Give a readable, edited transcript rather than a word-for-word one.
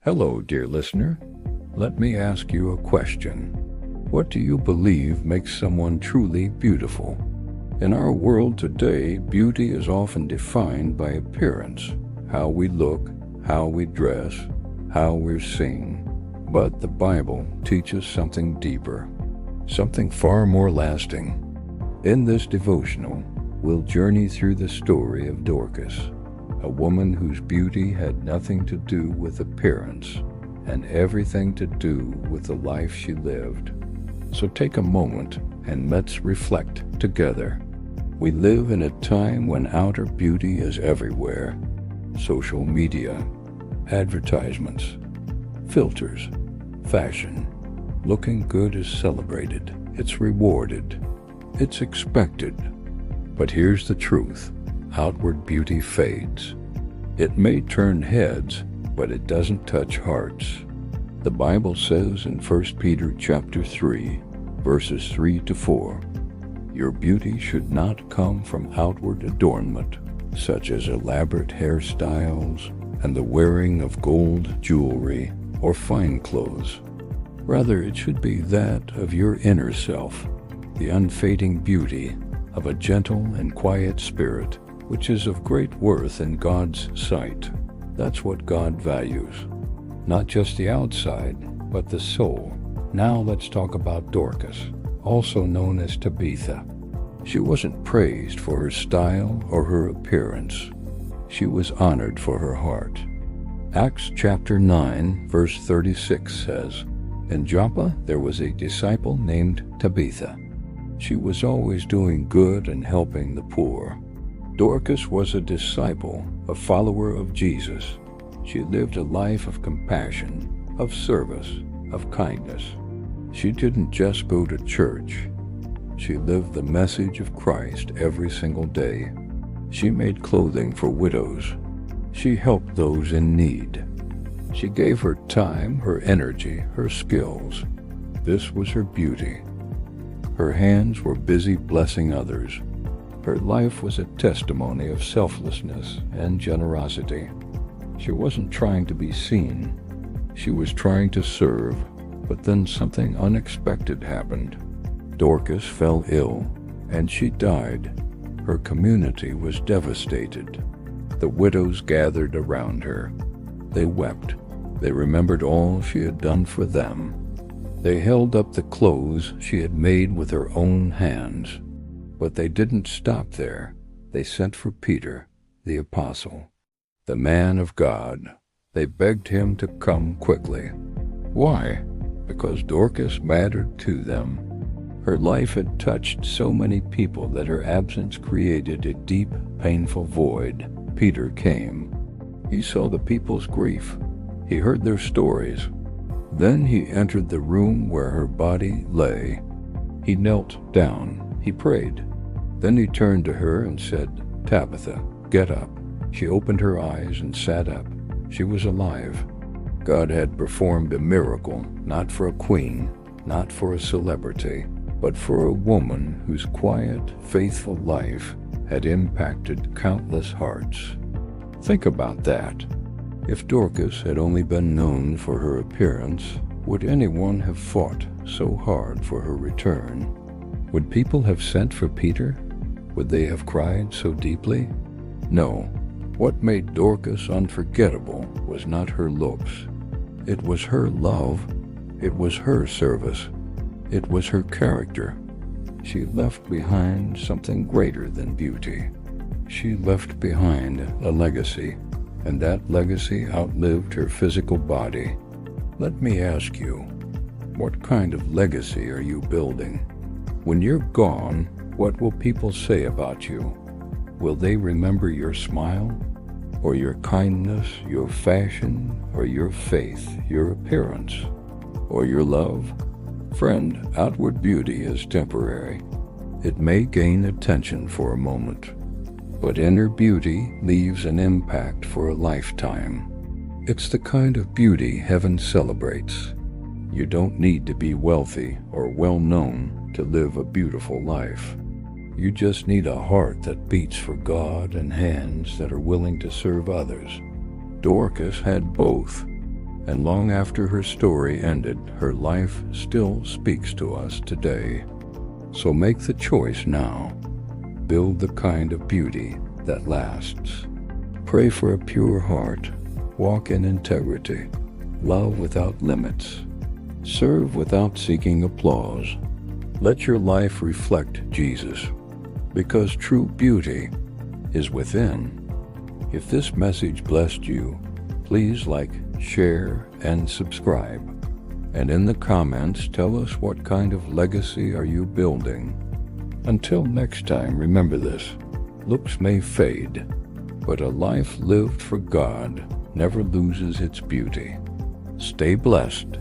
Hello, dear listener. Let me ask you a question. What do you believe makes someone truly beautiful? In our world today, beauty is often defined by appearance, how we look, how we dress, how we're seen. But the Bible teaches something deeper, something far more lasting. In this devotional, we'll journey through the story of Dorcas, a woman whose beauty had nothing to do with appearance and everything to do with the life she lived. So take a moment and let's reflect together. We live in a time when outer beauty is everywhere. Social media, advertisements, filters, fashion. Looking good is celebrated, it's rewarded, it's expected. But here's the truth. Outward beauty fades. It may turn heads, but it doesn't touch hearts. The Bible says in 1 Peter chapter 3, verses 3 to 4, your beauty should not come from outward adornment, such as elaborate hairstyles and the wearing of gold jewelry or fine clothes. Rather, it should be that of your inner self, the unfading beauty of a gentle and quiet spirit, which is of great worth in God's sight. That's what God values. Not just the outside, but the soul. Now let's talk about Dorcas, also known as Tabitha. She wasn't praised for her style or her appearance. She was honored for her heart. Acts chapter 9, verse 36 says, in Joppa there was a disciple named Tabitha. She was always doing good and helping the poor. Dorcas was a disciple, a follower of Jesus. She lived a life of compassion, of service, of kindness. She didn't just go to church. She lived the message of Christ every single day. She made clothing for widows. She helped those in need. She gave her time, her energy, her skills. This was her beauty. Her hands were busy blessing others. Her life was a testimony of selflessness and generosity. She wasn't trying to be seen. She was trying to serve, but then something unexpected happened. Dorcas fell ill, and she died. Her community was devastated. The widows gathered around her. They wept. They remembered all she had done for them. They held up the clothes she had made with her own hands. But they didn't stop there. They sent for Peter, the apostle, the man of God. They begged him to come quickly. Why? Because Dorcas mattered to them. Her life had touched so many people that her absence created a deep, painful void. Peter came. He saw the people's grief. He heard their stories. Then he entered the room where her body lay. He knelt down. He prayed. Then he turned to her and said, Tabitha, get up. She opened her eyes and sat up. She was alive. God had performed a miracle, not for a queen, not for a celebrity, but for a woman whose quiet, faithful life had impacted countless hearts. Think about that. If Dorcas had only been known for her appearance, would anyone have fought so hard for her return? Would people have sent for Peter? Would they have cried so deeply? No. What made Dorcas unforgettable was not her looks. It was her love. It was her service. It was her character. She left behind something greater than beauty. She left behind a legacy, and that legacy outlived her physical body. Let me ask you, what kind of legacy are you building? When you're gone, what will people say about you? Will they remember your smile, or your kindness, your fashion, or your faith, your appearance, or your love? Friend, outward beauty is temporary. It may gain attention for a moment, but inner beauty leaves an impact for a lifetime. It's the kind of beauty heaven celebrates. You don't need to be wealthy or well-known to live a beautiful life. You just need a heart that beats for God and hands that are willing to serve others. Dorcas had both. And long after her story ended, her life still speaks to us today. So make the choice now. Build the kind of beauty that lasts. Pray for a pure heart. Walk in integrity. Love without limits. Serve without seeking applause. Let your life reflect Jesus, because true beauty is within. If this message blessed you, please like, share, and subscribe. And in the comments, tell us what kind of legacy are you building. Until next time, remember this: looks may fade, but a life lived for God never loses its beauty. Stay blessed